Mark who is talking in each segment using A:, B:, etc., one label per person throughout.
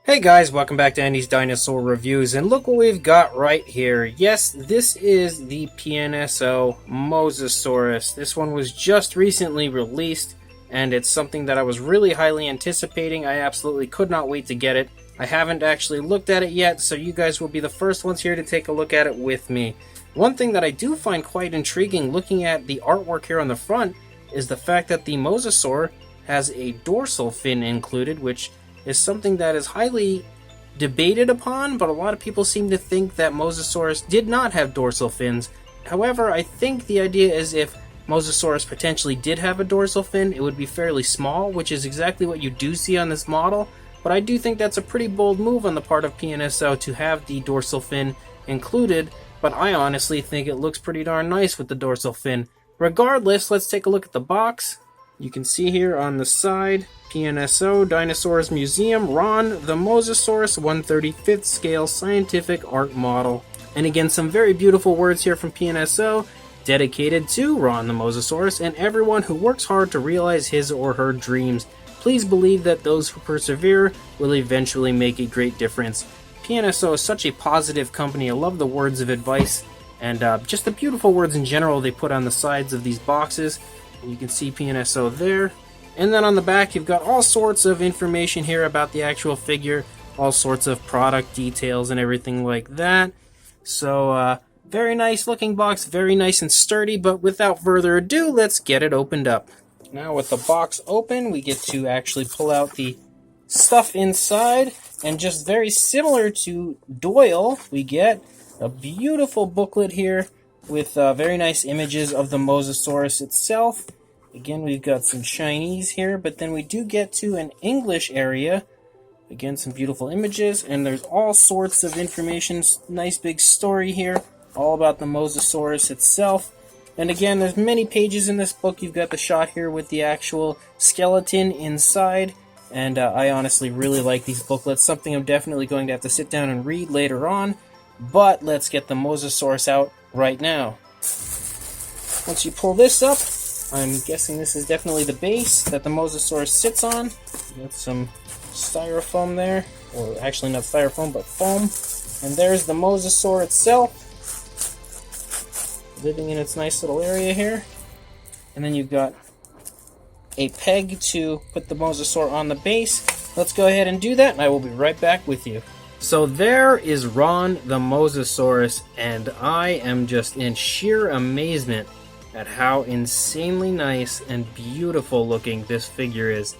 A: Hey guys, welcome back to Andy's Dinosaur Reviews, and look what we've got right here. Yes, this is the PNSO Mosasaurus. This one was just recently released, and it's something that I was really highly anticipating. I absolutely could not wait to get it. I haven't actually looked at it yet, so you guys will be the first ones here to take a look at it with me. One thing that I do find quite intriguing looking at the artwork here on the front is the fact that the Mosasaur has a dorsal fin included, which is something that is highly debated upon, but a lot of people seem to think that Mosasaurus did not have dorsal fins. However, I think the idea is if Mosasaurus potentially did have a dorsal fin, it would be fairly small, which is exactly what you do see on this model, but I do think that's a pretty bold move on the part of PNSO to have the dorsal fin included, but I honestly think it looks pretty darn nice with the dorsal fin. Regardless, let's take a look at the box. You can see here on the side, PNSO Dinosaurs Museum, Ron the Mosasaurus 1/35th scale scientific art model. And again, some very beautiful words here from PNSO, dedicated to Ron the Mosasaurus and everyone who works hard to realize his or her dreams. Please believe that those who persevere will eventually make a great difference. PNSO is such a positive company. I love the words of advice and just the beautiful words in general they put on the sides of these boxes. You can see PNSO there. And then on the back, you've got all sorts of information here about the actual figure, all sorts of product details and everything like that. So, very nice looking box, very nice and sturdy, but without further ado, let's get it opened up. Now with the box open, we get to actually pull out the stuff inside, and just very similar to Doyle, we get a beautiful booklet here with very nice images of the Mosasaurus itself. Again, we've got some Chinese here, but then we do get to an English area. Again, some beautiful images, and there's all sorts of information. Nice big story here, all about the Mosasaurus itself. And again, there's many pages in this book. You've got the shot here with the actual skeleton inside, and I honestly really like these booklets. Something I'm definitely going to have to sit down and read later on. But let's get the Mosasaurus out right now. Once you pull this up, I'm guessing this is definitely the base that the Mosasaurus sits on. Got some styrofoam there, or actually not styrofoam, but foam. And there's the Mosasaur itself, living in its nice little area here. And then you've got a peg to put the Mosasaur on the base. Let's go ahead and do that, and I will be right back with you. So there is Ron the Mosasaurus, and I am just in sheer amazement at how insanely nice and beautiful looking this figure is.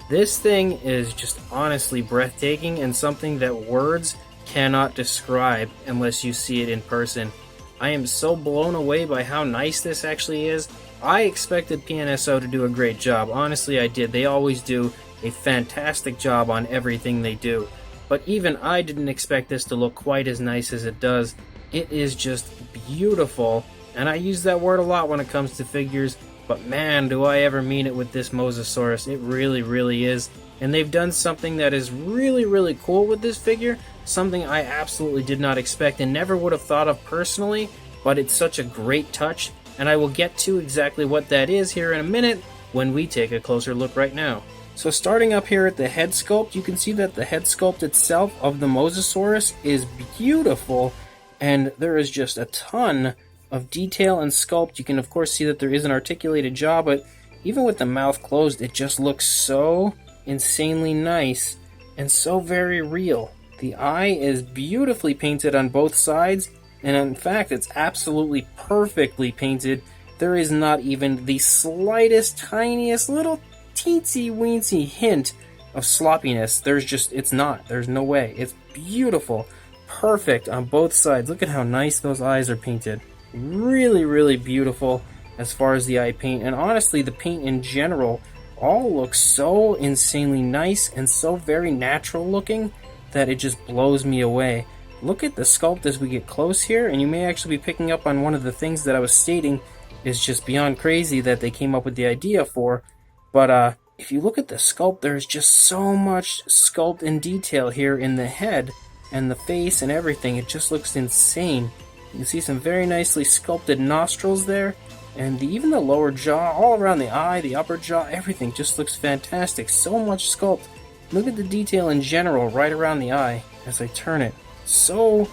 A: This thing is just honestly breathtaking and something that words cannot describe unless you see it in person. I am so blown away by how nice this actually is. I expected PNSO to do a great job. Honestly, I did. They always do a fantastic job on everything they do. But even I didn't expect this to look quite as nice as it does. It is just beautiful. And I use that word a lot when it comes to figures, but man, do I ever mean it with this Mosasaurus. It really, really is. And they've done something that is really, really cool with this figure, something I absolutely did not expect and never would have thought of personally, but it's such a great touch, and I will get to exactly what that is here in a minute when we take a closer look right now. So starting up here at the head sculpt, you can see that the head sculpt itself of the Mosasaurus is beautiful, and there is just a ton of detail and sculpt. You can of course see that there is an articulated jaw, but even with the mouth closed, it just looks so insanely nice and so very real. The eye is beautifully painted on both sides, and in fact, it's absolutely perfectly painted. There is not even the slightest, tiniest little teensy-weensy hint of sloppiness. There's no way. It's beautiful. Perfect on both sides. Look at how nice those eyes are painted. Really, really beautiful as far as the eye paint, and honestly the paint in general all looks so insanely nice and so very natural looking that it just blows me away. Look at the sculpt as we get close here, and you may actually be picking up on one of the things that I was stating is just beyond crazy that they came up with the idea for. But if you look at the sculpt, there's just so much sculpt and detail here in the head and the face and everything. It just looks insane. You can see some very nicely sculpted nostrils there, and even the lower jaw, all around the eye, the upper jaw, everything just looks fantastic. So much sculpt. Look at the detail in general right around the eye as I turn it. So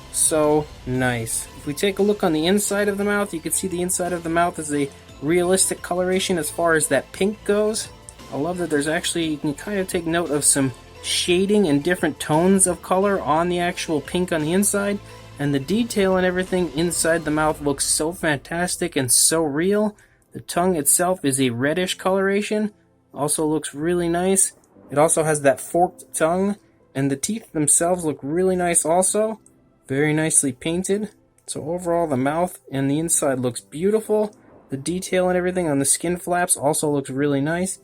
A: nice. If we take a look on the inside of the mouth, you can see the inside of the mouth is a realistic coloration as far as that pink goes. I love that there's actually, you can kind of take note of some shading and different tones of color on the actual pink on the inside, and the detail and everything inside the mouth looks so fantastic and so real. The tongue itself is a reddish coloration, also looks really nice. It also has that forked tongue, and the teeth themselves look really nice also. Very nicely painted. So overall the mouth and the inside looks beautiful. The detail and everything on the skin flaps also looks really nice.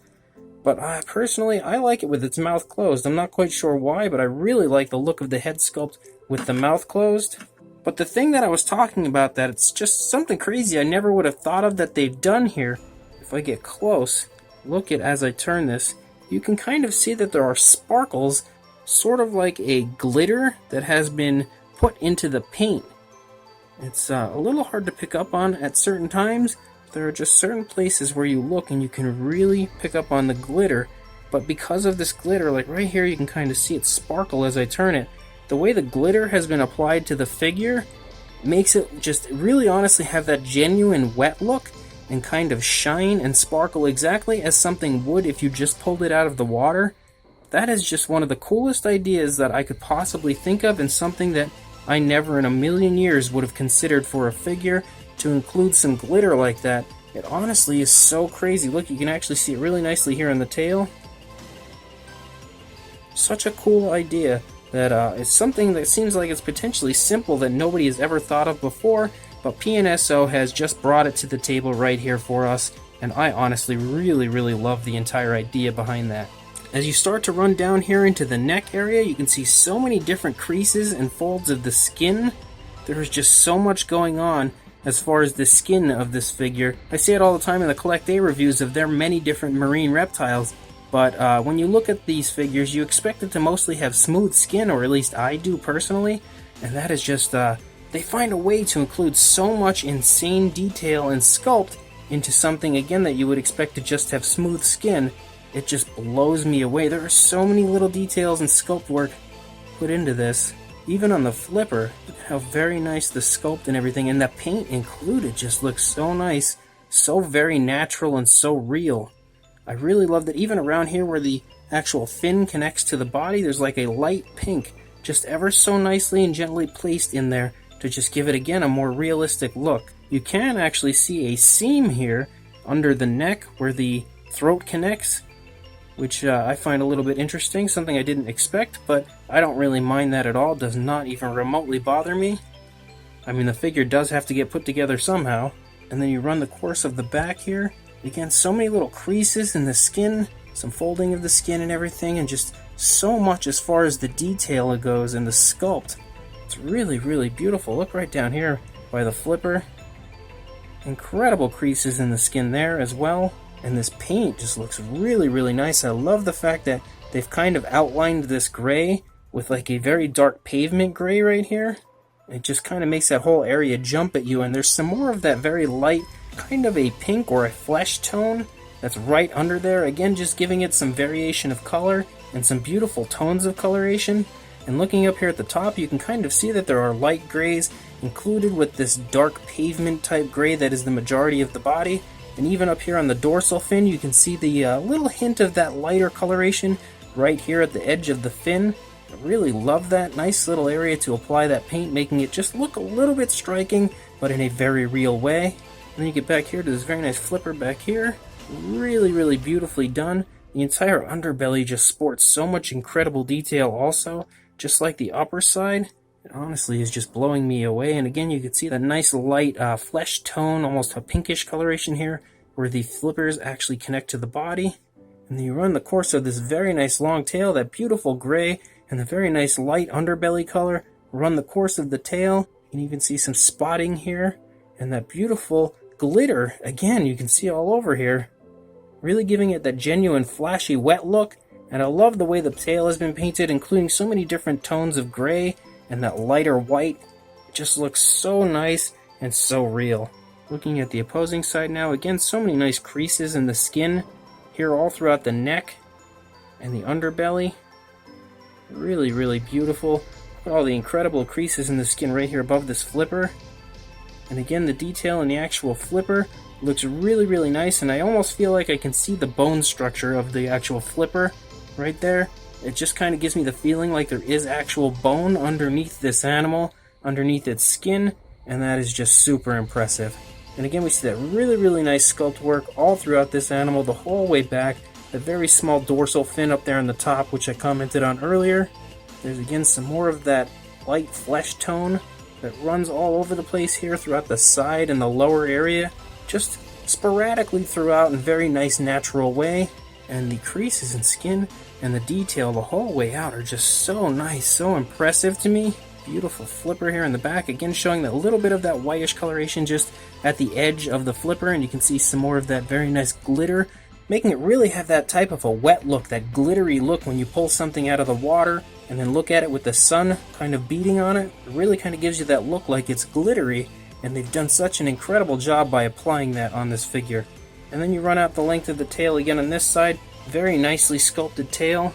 A: But personally, I like it with its mouth closed. I'm not quite sure why, but I really like the look of the head sculpt with the mouth closed. But the thing that I was talking about, that it's just something crazy I never would have thought of that they've done here. If I get close, look at as I turn this, you can kind of see that there are sparkles, sort of like a glitter that has been put into the paint. It's a little hard to pick up on at certain times. There are just certain places where you look and you can really pick up on the glitter, but because of this glitter, like right here, you can kind of see it sparkle as I turn it. The way the glitter has been applied to the figure makes it just really honestly have that genuine wet look and kind of shine and sparkle exactly as something would if you just pulled it out of the water. That is just one of the coolest ideas that I could possibly think of, and something that I never in a million years would have considered for a figure. To include some glitter like that, it honestly is so crazy. Look, you can actually see it really nicely here on the tail. Such a cool idea that it's something that seems like it's potentially simple that nobody has ever thought of before, but PNSO has just brought it to the table right here for us, and I honestly really love the entire idea behind that. As you start to run down here into the neck area, you can see so many different creases and folds of the skin. There's just so much going on as far as the skin of this figure. I say it all the time in the Collect A reviews of their many different marine reptiles, but when you look at these figures, you expect it to mostly have smooth skin, or at least I do personally, and that is just, they find a way to include so much insane detail and sculpt into something, again, that you would expect to just have smooth skin. It just blows me away. There are so many little details and sculpt work put into this. Even on the flipper, look at how very nice the sculpt and everything, and the paint included just looks so nice, so very natural and so real. I really love that even around here where the actual fin connects to the body, there's like a light pink, just ever so nicely and gently placed in there to just give it again a more realistic look. You can actually see a seam here under the neck where the throat connects, which I find a little bit interesting, something I didn't expect, but I don't really mind that at all. Does not even remotely bother me. I mean, the figure does have to get put together somehow. And then you run the course of the back here. Again, so many little creases in the skin, some folding of the skin and everything, and just so much as far as the detail it goes and the sculpt. It's really beautiful. Look right down here by the flipper. Incredible creases in the skin there as well. And this paint just looks really nice. I love the fact that they've kind of outlined this gray with like a very dark pavement gray right here. It just kind of makes that whole area jump at you, and there's some more of that very light, kind of a pink or a flesh tone that's right under there. Again, just giving it some variation of color and some beautiful tones of coloration. And looking up here at the top, you can kind of see that there are light grays included with this dark pavement type gray that is the majority of the body. And even up here on the dorsal fin, you can see the little hint of that lighter coloration right here at the edge of the fin. I really love that. Nice little area to apply that paint, making it just look a little bit striking, but in a very real way. And then you get back here to this very nice flipper back here. Really beautifully done. The entire underbelly just sports so much incredible detail also, just like the upper side. It honestly is just blowing me away. And again, you can see that nice light flesh tone, almost a pinkish coloration here, where the flippers actually connect to the body. And then you run the course of this very nice long tail, that beautiful gray, and the very nice light underbelly color. Run the course of the tail. You can even see some spotting here. And that beautiful glitter, again, you can see all over here. Really giving it that genuine flashy wet look. And I love the way the tail has been painted, including so many different tones of gray and that lighter white. It just looks so nice and so real. Looking at the opposing side now, again, so many nice creases in the skin here all throughout the neck and the underbelly. Really, really beautiful. Look at all the incredible creases in the skin right here above this flipper. And again, the detail in the actual flipper looks really, really nice, and I almost feel like I can see the bone structure of the actual flipper right there. It just kind of gives me the feeling like there is actual bone underneath this animal, underneath its skin, and that is just super impressive. And again, we see that really, really nice sculpt work all throughout this animal, the whole way back. The very small dorsal fin up there on the top, which I commented on earlier. There's again some more of that light flesh tone that runs all over the place here throughout the side and the lower area, just sporadically throughout in a very nice natural way. And the creases in skin and the detail the whole way out are just so nice, so impressive to me. Beautiful flipper here in the back, again showing that little bit of that whitish coloration just at the edge of the flipper, and you can see some more of that very nice glitter, making it really have that type of a wet look, that glittery look when you pull something out of the water and then look at it with the sun kind of beating on it. It really kind of gives you that look like it's glittery, and they've done such an incredible job by applying that on this figure. And then you run out the length of the tail again on this side, very nicely sculpted tail.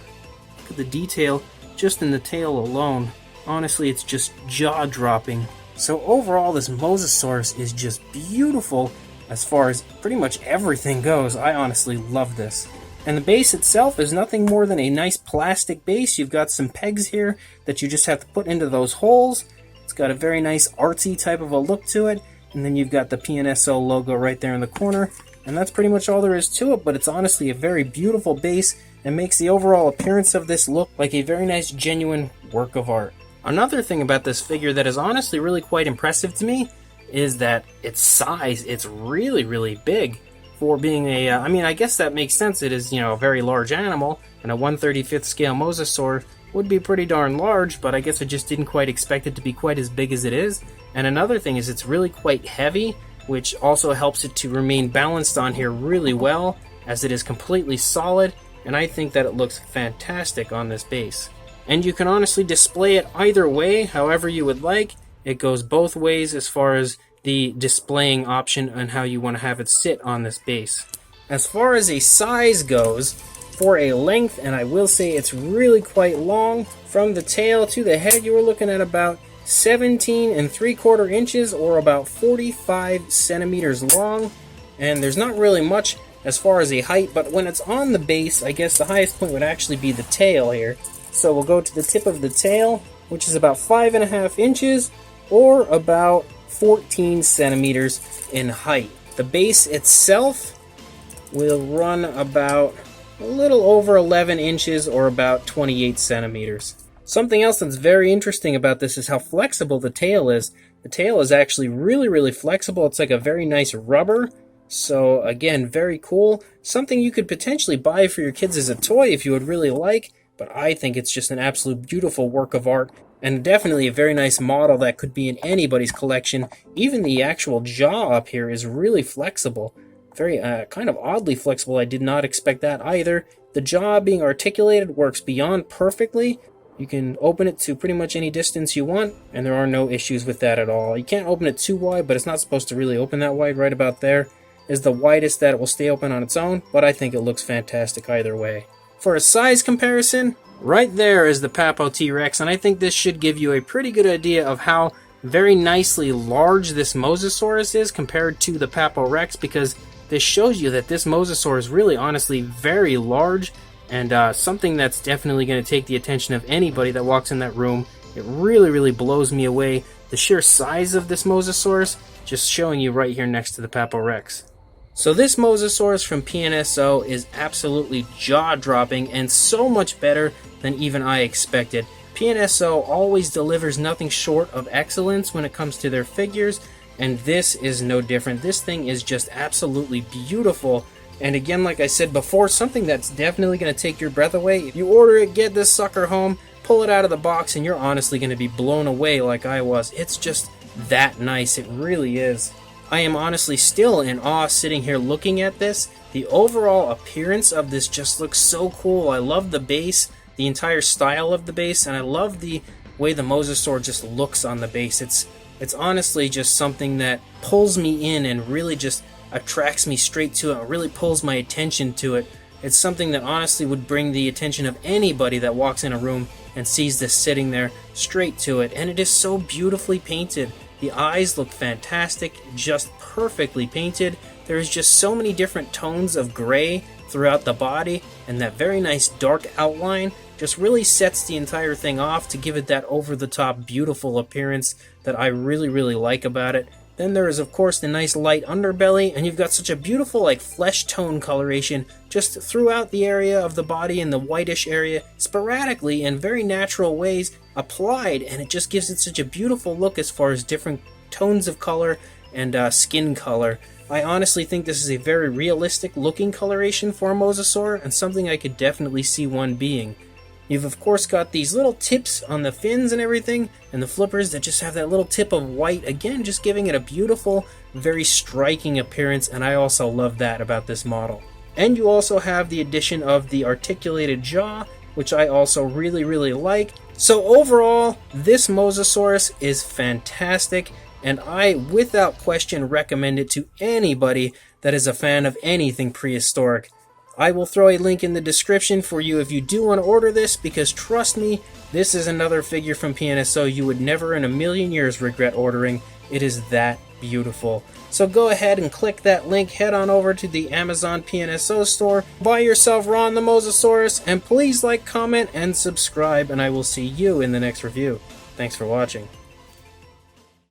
A: Look at the detail just in the tail alone. Honestly, it's just jaw-dropping. So overall, this Mosasaurus is just beautiful as far as pretty much everything goes. I honestly love this. And the base itself is nothing more than a nice plastic base. You've got some pegs here that you just have to put into those holes. It's got a very nice artsy type of a look to it. And then you've got the PNSO logo right there in the corner. And that's pretty much all there is to it, but it's honestly a very beautiful base and makes the overall appearance of this look like a very nice, genuine work of art. Another thing about this figure that is honestly really quite impressive to me is that its size. It's really, really big for being a, I mean, I guess that makes sense. It is, a very large animal, and a 1/35th scale mosasaur would be pretty darn large, but I guess I just didn't quite expect it to be quite as big as it is. And another thing is it's really quite heavy, which also helps it to remain balanced on here really well, as it is completely solid, and I think that it looks fantastic on this base. And you can honestly display it either way, however you would like. It goes both ways as far as the displaying option and how you want to have it sit on this base. As far as a size goes, for a length, and I will say it's really quite long, from the tail to the head, you were looking at about 17 3/4 inches, or about 45 centimeters long. And there's not really much as far as a height, but when it's on the base, I guess the highest point would actually be the tail here. So we'll go to the tip of the tail, which is about 5.5 inches, or about 14 centimeters in height. The base itself will run about a little over 11 inches, or about 28 centimeters. Something else that's very interesting about this is how flexible the tail is. The tail is actually really, really flexible. It's like a very nice rubber. So again, very cool. Something you could potentially buy for your kids as a toy if you would really like. But I think it's just an absolute beautiful work of art, and definitely a very nice model that could be in anybody's collection. Even the actual jaw up here is really flexible. Very kind of oddly flexible. I did not expect that either. The jaw being articulated works beyond perfectly. You can open it to pretty much any distance you want, and there are no issues with that at all. You can't open it too wide, but it's not supposed to really open that wide. Right about there is the widest that it will stay open on its own, but I think it looks fantastic either way. For a size comparison, right there is the Papo T-Rex, and I think this should give you a pretty good idea of how very nicely large this Mosasaurus is compared to the Papo Rex, because this shows you that this Mosasaur is really honestly very large, and something that's definitely going to take the attention of anybody that walks in that room. It really, really blows me away. The sheer size of this Mosasaurus, just showing you right here next to the Papo Rex. So this Mosasaurus from PNSO is absolutely jaw-dropping and so much better than even I expected. PNSO always delivers nothing short of excellence when it comes to their figures, and this is no different. This thing is just absolutely beautiful. And again, like I said before, something that's definitely going to take your breath away. If you order it, get this sucker home, pull it out of the box, and you're honestly going to be blown away like I was. It's just that nice. It really is. I am honestly still in awe sitting here looking at this. The overall appearance of this just looks so cool. I love the base, the entire style of the base, and I love the way the Mosasaur just looks on the base. It's honestly just something that pulls me in and really just attracts me straight to it. It really pulls my attention to it. It's something that honestly would bring the attention of anybody that walks in a room and sees this sitting there straight to it, and it is so beautifully painted. The eyes look fantastic, just perfectly painted. There is just so many different tones of gray throughout the body, and that very nice dark outline just really sets the entire thing off to give it that over-the-top beautiful appearance that I really like about it. Then there is, of course, the nice light underbelly, and you've got such a beautiful like flesh tone coloration just throughout the area of the body and the whitish area, sporadically in very natural ways applied, and it just gives it such a beautiful look as far as different tones of color and skin color. I honestly think this is a very realistic looking coloration for a mosasaur, and something I could definitely see one being. You've of course got these little tips on the fins and everything, and the flippers that just have that little tip of white, again just giving it a beautiful, very striking appearance, and I also love that about this model. And you also have the addition of the articulated jaw, which I also really like. So overall, this Mosasaurus is fantastic, and I without question recommend it to anybody that is a fan of anything prehistoric. I will throw a link in the description for you if you do want to order this, because trust me, this is another figure from PNSO you would never in a million years regret ordering. It is that beautiful. So go ahead and click that link, head on over to the Amazon PNSO store, buy yourself Ron the Mosasaurus, and please like, comment, and subscribe, and I will see you in the next review. Thanks for watching.